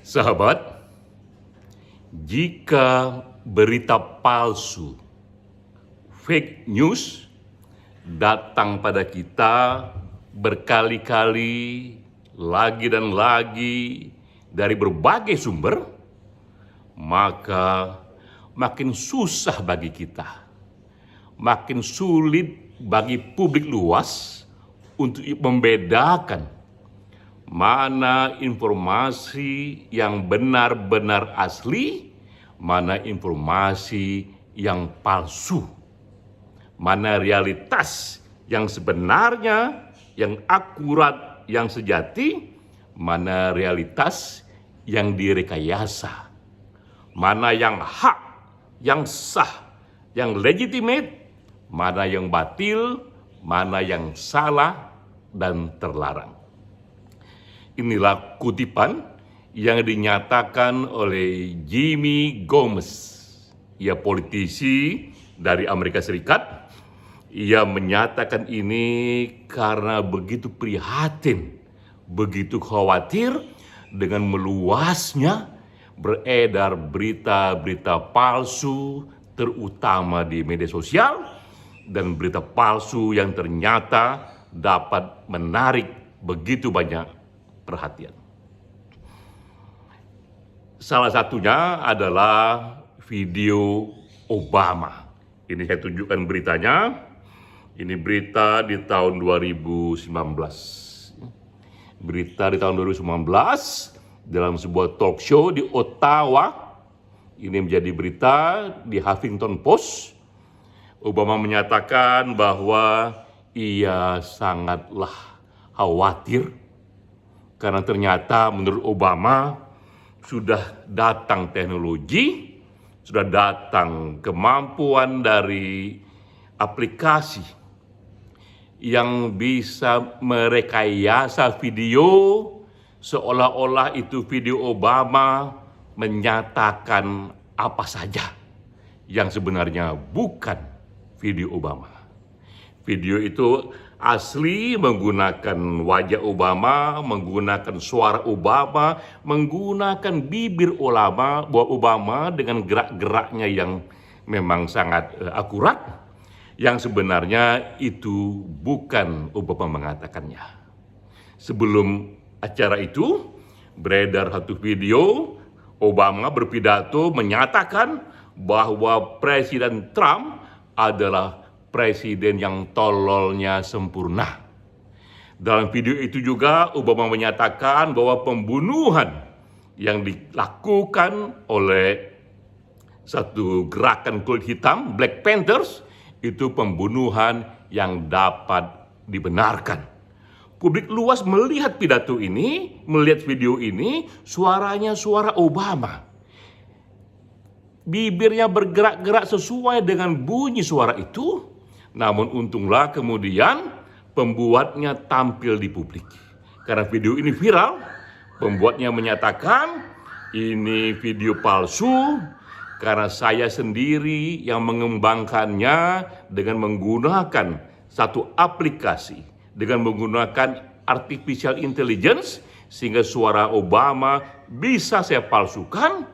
Sahabat, jika berita palsu, fake news datang pada kita berkali-kali, lagi dan lagi dari berbagai sumber, maka makin susah bagi kita, makin sulit bagi publik luas untuk membedakan mana informasi yang benar-benar asli, mana informasi yang palsu, mana realitas yang sebenarnya, yang akurat, yang sejati, mana realitas yang direkayasa, mana yang hak, yang sah, yang legitimate, mana yang batil, mana yang salah dan terlarang. Inilah kutipan yang dinyatakan oleh Jimmy Gomez. Ia politisi dari Amerika Serikat. Ia menyatakan ini karena begitu prihatin, begitu khawatir dengan meluasnya beredar berita-berita palsu, terutama di media sosial, dan berita palsu yang ternyata dapat menarik begitu banyak perhatian. Salah satunya adalah video Obama. Ini saya tunjukkan beritanya. Ini berita di tahun 2019. Berita di tahun 2019 dalam sebuah talk show di Ottawa. Ini menjadi berita di Huffington Post. Obama menyatakan bahwa ia sangatlah khawatir karena ternyata menurut Obama sudah datang teknologi, sudah datang kemampuan dari aplikasi yang bisa merekayasa video seolah-olah itu video Obama menyatakan apa saja yang sebenarnya bukan video Obama. Video itu asli menggunakan wajah Obama, menggunakan suara Obama, menggunakan bibir Obama dengan gerak-geraknya yang memang sangat akurat, yang sebenarnya itu bukan Obama mengatakannya. Sebelum acara itu, beredar satu video Obama berpidato menyatakan bahwa Presiden Trump adalah presiden yang tololnya sempurna. Dalam video itu juga Obama menyatakan bahwa pembunuhan yang dilakukan oleh satu gerakan kulit hitam, Black Panthers, itu pembunuhan yang dapat dibenarkan. Publik luas melihat pidato ini, melihat video ini, suaranya suara Obama. Bibirnya bergerak-gerak sesuai dengan bunyi suara itu. Namun untunglah kemudian pembuatnya tampil di publik. Karena video ini viral, pembuatnya menyatakan ini video palsu karena saya sendiri yang mengembangkannya dengan menggunakan satu aplikasi, dengan menggunakan artificial intelligence, sehingga suara Obama bisa saya palsukan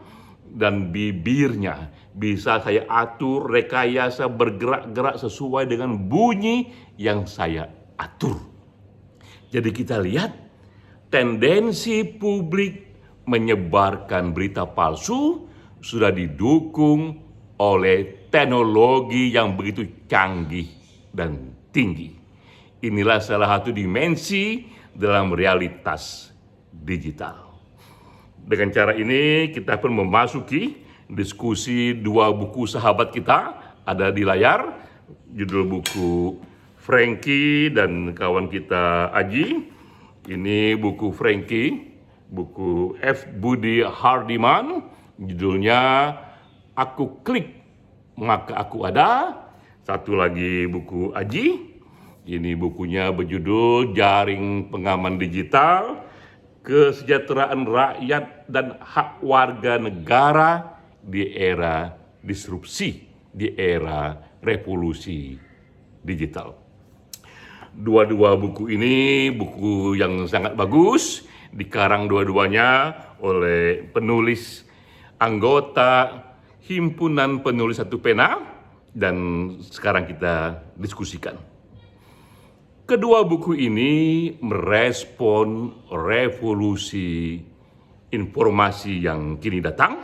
dan bibirnya bisa saya atur, rekayasa, bergerak-gerak sesuai dengan bunyi yang saya atur. Jadi kita lihat tendensi publik menyebarkan berita palsu sudah didukung oleh teknologi yang begitu canggih dan tinggi. Inilah salah satu dimensi dalam realitas digital. Dengan cara ini kita pun memasuki diskusi dua buku sahabat kita ada di layar. Judul buku Frankie dan kawan kita Aji. Ini buku Frankie, buku F. Budi Hardiman. Judulnya Aku Klik Maka Aku Ada. Satu lagi buku Aji. Ini bukunya berjudul Jaring Pengaman Digital, Kesejahteraan Rakyat dan Hak Warga Negara di Era Disrupsi, di Era Revolusi Digital. Dua-dua buku ini buku yang sangat bagus, dikarang dua-duanya oleh penulis anggota Himpunan Penulis Satu Pena, dan sekarang kita diskusikan. Kedua buku ini merespon revolusi informasi yang kini datang.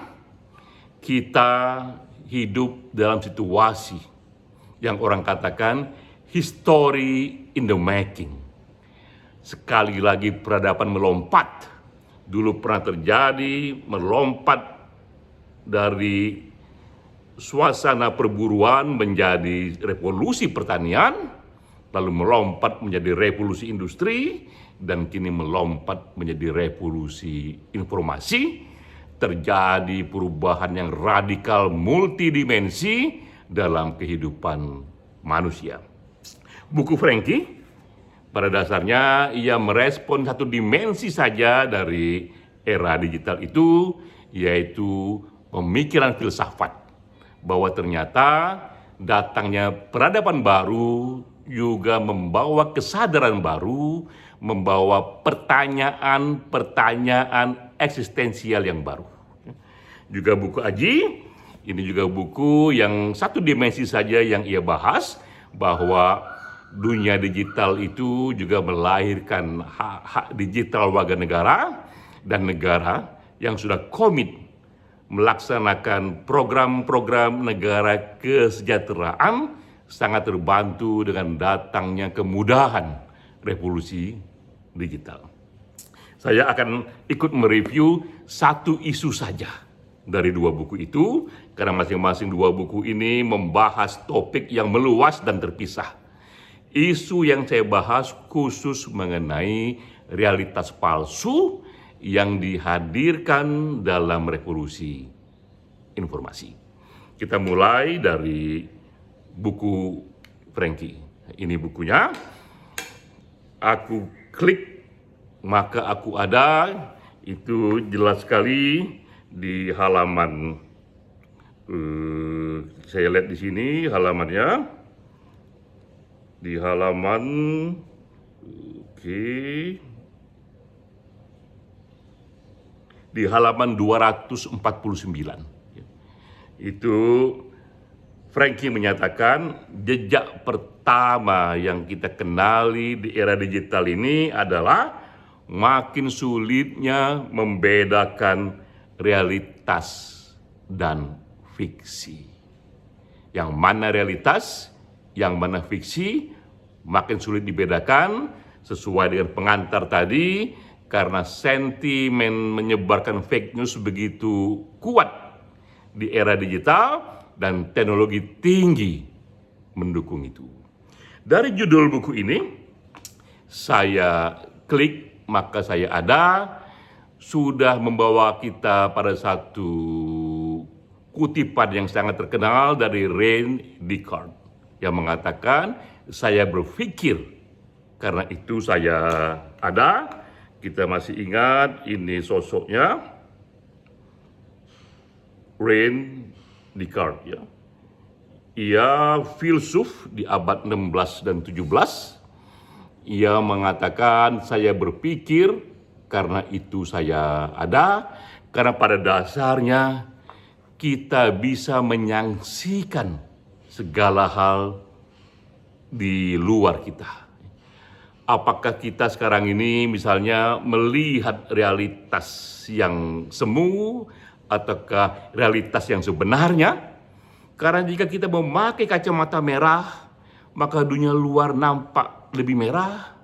Kita hidup dalam situasi yang orang katakan history in the making. Sekali lagi peradaban melompat. Dulu pernah terjadi melompat dari suasana perburuan menjadi revolusi pertanian, lalu melompat menjadi revolusi industri, dan kini melompat menjadi revolusi informasi. Terjadi perubahan yang radikal multidimensi dalam kehidupan manusia. Buku Frankie pada dasarnya ia merespon satu dimensi saja dari era digital itu, yaitu pemikiran filsafat, bahwa ternyata datangnya peradaban baru juga membawa kesadaran baru, membawa pertanyaan eksistensial yang baru. Juga buku Aji, ini juga buku yang satu dimensi saja yang ia bahas, bahwa dunia digital itu juga melahirkan hak-hak digital warga negara, dan negara yang sudah komit melaksanakan program-program negara kesejahteraan sangat terbantu dengan datangnya kemudahan revolusi digital. Saya akan ikut mereview satu isu saja dari dua buku itu, karena masing-masing dua buku ini membahas topik yang meluas dan terpisah. Isu yang saya bahas khusus mengenai realitas palsu yang dihadirkan dalam revolusi informasi. Kita mulai dari buku Frankie. Ini bukunya. Aku klik maka aku ada, itu jelas sekali di halaman. Saya lihat di sini halamannya. Di halaman di halaman 249 itu Frankie menyatakan jejak pertama yang kita kenali di era digital ini adalah makin sulitnya membedakan realitas dan fiksi. Yang mana realitas, yang mana fiksi, makin sulit dibedakan sesuai dengan pengantar tadi, karena sentimen menyebarkan fake news begitu kuat di era digital dan teknologi tinggi mendukung itu. Dari judul buku ini, saya klik maka saya ada, sudah membawa kita pada satu kutipan yang sangat terkenal dari Rene Descartes yang mengatakan, saya berpikir, karena itu saya ada. Kita masih ingat ini sosoknya, Rene Descartes ya. Ia filsuf di abad 16 dan 17. Ia mengatakan, saya berpikir, karena itu saya ada. Karena pada dasarnya kita bisa menyaksikan segala hal di luar kita. Apakah kita sekarang ini misalnya melihat realitas yang semu ataukah realitas yang sebenarnya? Karena jika kita memakai kacamata merah, maka dunia luar nampak lebih merah.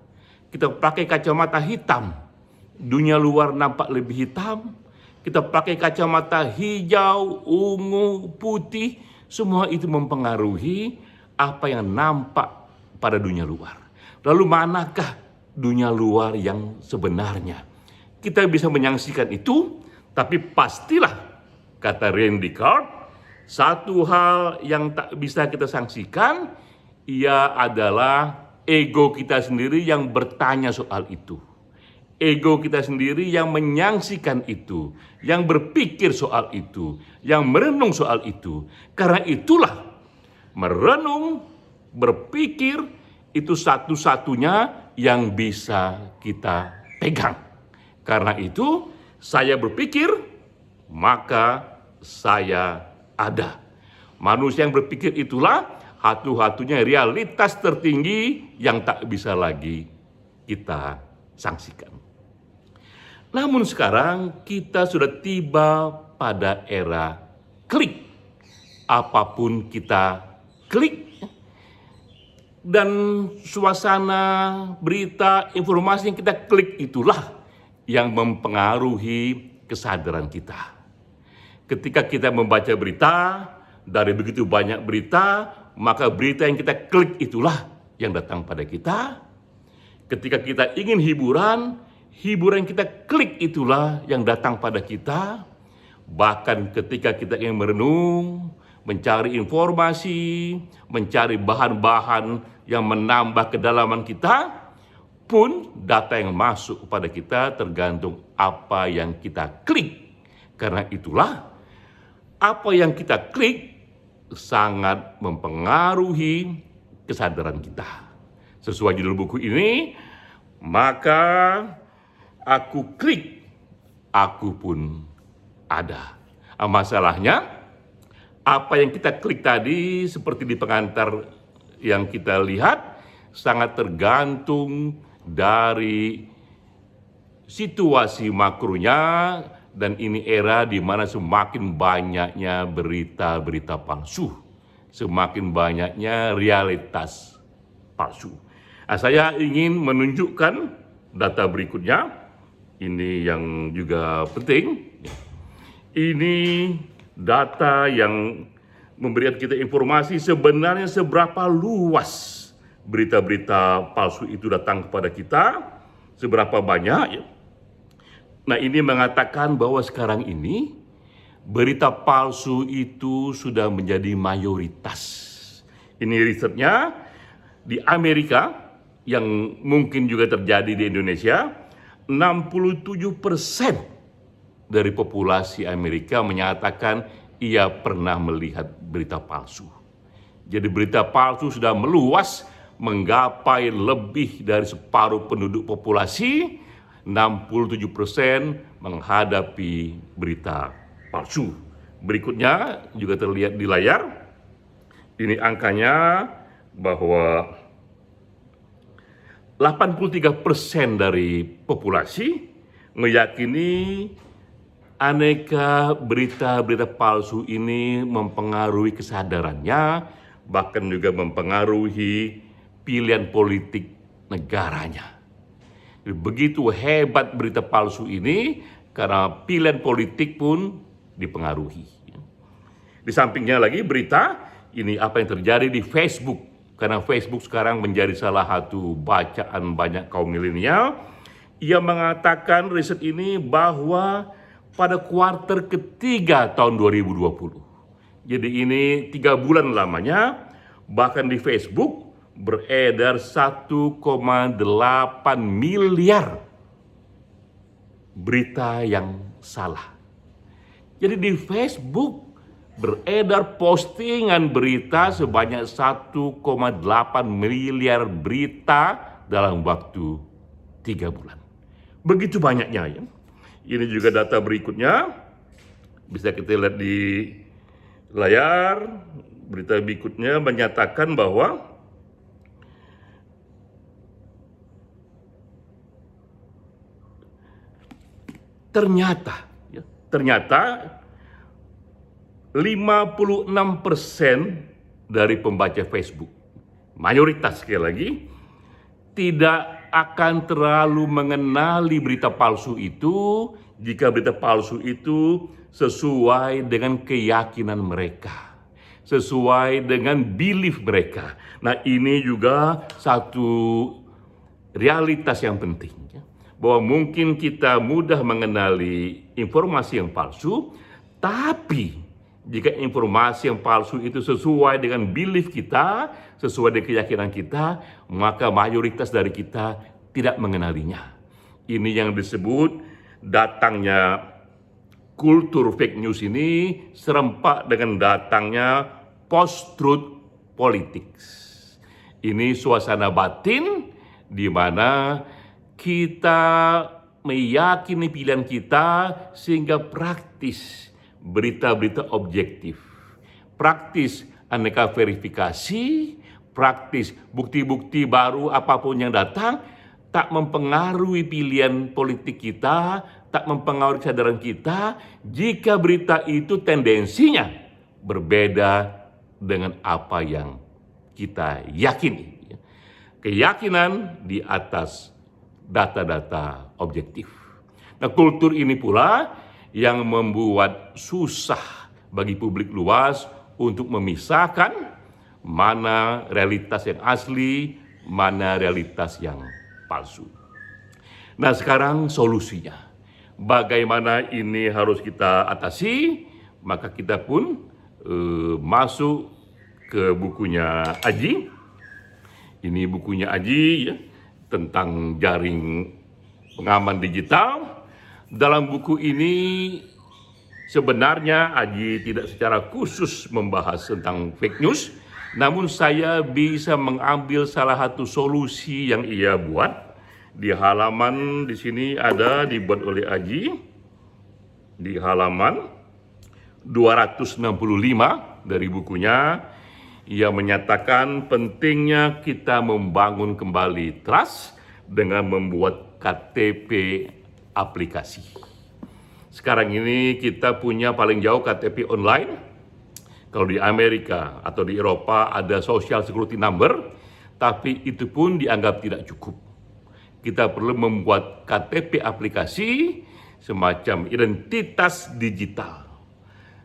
Kita pakai kacamata hitam, dunia luar nampak lebih hitam. Kita pakai kacamata hijau, ungu, putih, semua itu mempengaruhi apa yang nampak pada dunia luar. Lalu manakah dunia luar yang sebenarnya? Kita bisa menyaksikan itu, tapi pastilah, kata Rene Descartes, satu hal yang tak bisa kita saksikan, ia adalah ego kita sendiri yang bertanya soal itu. Ego kita sendiri yang menyaksikan itu, yang berpikir soal itu, yang merenung soal itu. Karena itulah, merenung, berpikir, itu satu-satunya yang bisa kita pegang. Karena itu, Saya berpikir, maka saya ada. Manusia yang berpikir itulah satu-satunya realitas tertinggi yang tak bisa lagi kita sanksikan. Namun sekarang kita sudah tiba pada era klik. Apapun kita klik, dan suasana berita, informasi yang kita klik itulah yang mempengaruhi kesadaran kita. Ketika kita membaca berita, dari begitu banyak berita, maka berita yang kita klik itulah yang datang pada kita. Ketika kita ingin hiburan, hiburan yang kita klik itulah yang datang pada kita. Bahkan ketika kita ingin merenung, mencari informasi, mencari bahan-bahan yang menambah kedalaman kita, pun data yang masuk kepada kita tergantung apa yang kita klik. Karena itulah apa yang kita klik sangat mempengaruhi kesadaran kita. Sesuai judul buku ini, maka aku klik, aku pun ada. Masalahnya, apa yang kita klik tadi seperti di pengantar yang kita lihat sangat tergantung dari situasi makronya, dan ini era di mana semakin banyaknya berita-berita palsu, semakin banyaknya realitas palsu. Saya ingin menunjukkan data berikutnya, ini yang juga penting. Ini data yang memberikan kita informasi sebenarnya seberapa luas berita-berita palsu itu datang kepada kita, seberapa banyak ya. Nah, ini mengatakan bahwa sekarang ini berita palsu itu sudah menjadi mayoritas. Ini risetnya di Amerika yang mungkin juga terjadi di Indonesia. 67% dari populasi Amerika menyatakan ia pernah melihat berita palsu. Jadi berita palsu sudah meluas, menggapai lebih dari separuh penduduk populasi. 67% menghadapi berita palsu. Berikutnya juga terlihat di layar. Ini angkanya bahwa 83% dari populasi meyakini aneka berita-berita palsu ini mempengaruhi kesadarannya, bahkan juga mempengaruhi pilihan politik negaranya. Begitu hebat berita palsu ini karena pilihan politik pun dipengaruhi. Di sampingnya lagi berita, ini apa yang terjadi di Facebook. Karena Facebook sekarang menjadi salah satu bacaan banyak kaum milenial. Ia mengatakan riset ini bahwa pada kuartal ketiga tahun 2020. Jadi ini 3 bulan lamanya, bahkan di Facebook beredar 1,8 miliar berita yang salah. Jadi di Facebook beredar postingan berita sebanyak 1,8 miliar berita dalam waktu 3 bulan. Begitu banyaknya ya. Ini juga data berikutnya, bisa kita lihat di layar. Berita berikutnya menyatakan bahwa ternyata 56% dari pembaca Facebook, mayoritas sekali lagi, tidak akan terlalu mengenali berita palsu itu jika berita palsu itu sesuai dengan keyakinan mereka, sesuai dengan belief mereka. Nah, ini juga satu realitas yang penting, bahwa mungkin kita mudah mengenali informasi yang palsu, tapi jika informasi yang palsu itu sesuai dengan belief kita, sesuai dengan keyakinan kita, maka mayoritas dari kita tidak mengenalinya. Ini yang disebut datangnya kultur fake news ini serempak dengan datangnya post-truth politics. Ini suasana batin di mana kita meyakini pilihan kita sehingga praktis berita-berita objektif, praktis aneka verifikasi, praktis bukti-bukti baru apapun yang datang, tak mempengaruhi pilihan politik kita, tak mempengaruhi kesadaran kita jika berita itu tendensinya berbeda dengan apa yang kita yakini. Keyakinan di atas data-data objektif. Nah, kultur ini pula yang membuat susah bagi publik luas untuk memisahkan mana realitas yang asli, mana realitas yang palsu. Nah, sekarang solusinya. Bagaimana ini harus kita atasi? Maka kita pun masuk ke bukunya Aji. Ini bukunya Aji ya, tentang jaring pengaman digital. Dalam buku ini sebenarnya Aji tidak secara khusus membahas tentang fake news, namun saya bisa mengambil salah satu solusi yang ia buat. Di halaman di sini ada dibuat oleh Aji di halaman 265 dari bukunya. Ia menyatakan pentingnya kita membangun kembali trust dengan membuat KTP aplikasi. Sekarang ini kita punya paling jauh KTP online. Kalau di Amerika atau di Eropa ada social security number, tapi itu pun dianggap tidak cukup. Kita perlu membuat KTP aplikasi semacam identitas digital.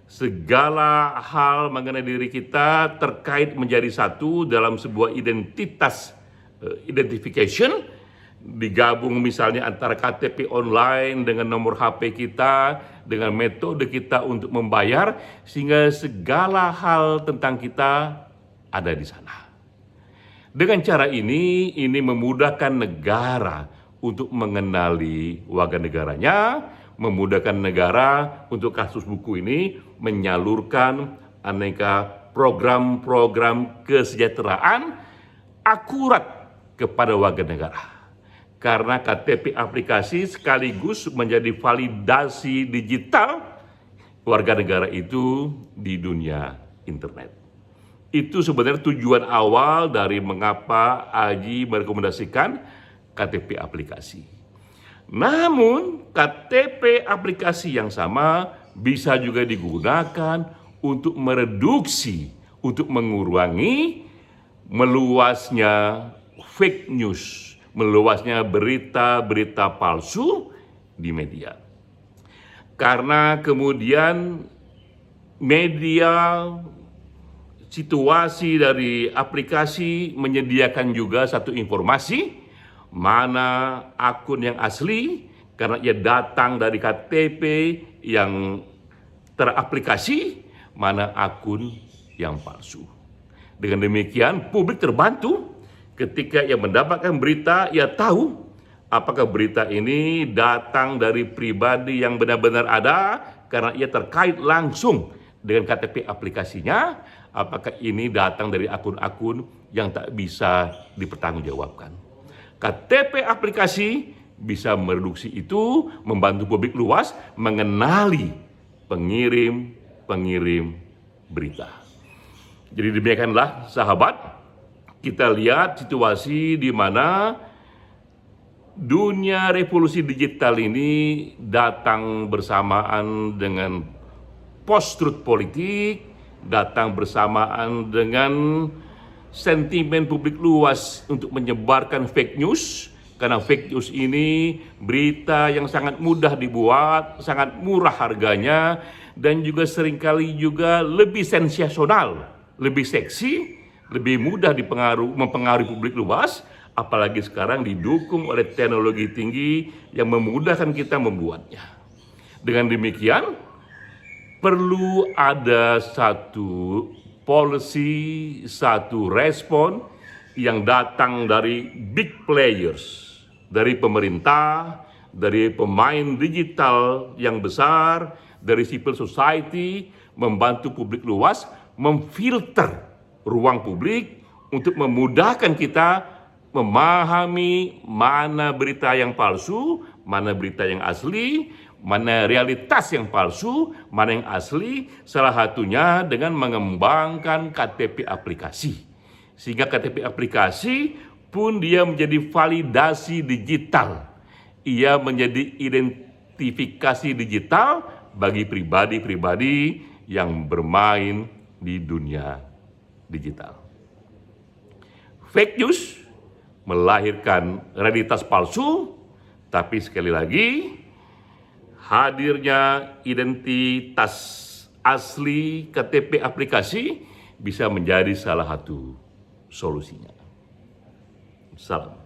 Segala hal mengenai diri kita terkait menjadi satu dalam sebuah identitas identification, digabung misalnya antara KTP online dengan nomor HP kita, dengan metode kita untuk membayar, sehingga segala hal tentang kita ada di sana. Dengan cara ini memudahkan negara untuk mengenali warga negaranya, memudahkan negara untuk kasus buku ini menyalurkan aneka program-program kesejahteraan akurat kepada warga negara. Karena KTP aplikasi sekaligus menjadi validasi digital warga negara itu di dunia internet. Itu sebenarnya tujuan awal dari mengapa Aji merekomendasikan KTP aplikasi. Namun KTP aplikasi yang sama bisa juga digunakan untuk mereduksi, untuk mengurangi meluasnya fake news, meluasnya berita-berita palsu di media. Karena kemudian media, situasi dari aplikasi menyediakan juga satu informasi, mana akun yang asli karena ia datang dari KTP yang teraplikasi, mana akun yang palsu. Dengan demikian publik terbantu ketika ia mendapatkan berita, ia tahu apakah berita ini datang dari pribadi yang benar-benar ada karena ia terkait langsung dengan KTP aplikasinya, apakah ini datang dari akun-akun yang tak bisa dipertanggungjawabkan. KTP aplikasi bisa mereduksi itu, membantu publik luas mengenali pengirim berita. Jadi demikianlah sahabat, kita lihat situasi di mana dunia revolusi digital ini datang bersamaan dengan post-truth politik, datang bersamaan dengan sentimen publik luas untuk menyebarkan fake news, karena fake news ini berita yang sangat mudah dibuat, sangat murah harganya, dan juga seringkali juga lebih sensasional, lebih seksi, lebih mudah mempengaruhi publik luas, apalagi sekarang didukung oleh teknologi tinggi yang memudahkan kita membuatnya. Dengan demikian, perlu ada satu policy, satu respon yang datang dari big players, dari pemerintah, dari pemain digital yang besar, dari civil society, membantu publik luas memfilter ruang publik untuk memudahkan kita memahami mana berita yang palsu, mana berita yang asli, mana realitas yang palsu, mana yang asli, salah satunya dengan mengembangkan KTP aplikasi. Sehingga KTP aplikasi pun dia menjadi validasi digital. Ia menjadi identifikasi digital bagi pribadi-pribadi yang bermain di dunia digital. Fake news melahirkan realitas palsu, tapi sekali lagi hadirnya identitas asli KTP aplikasi bisa menjadi salah satu solusinya. Salam.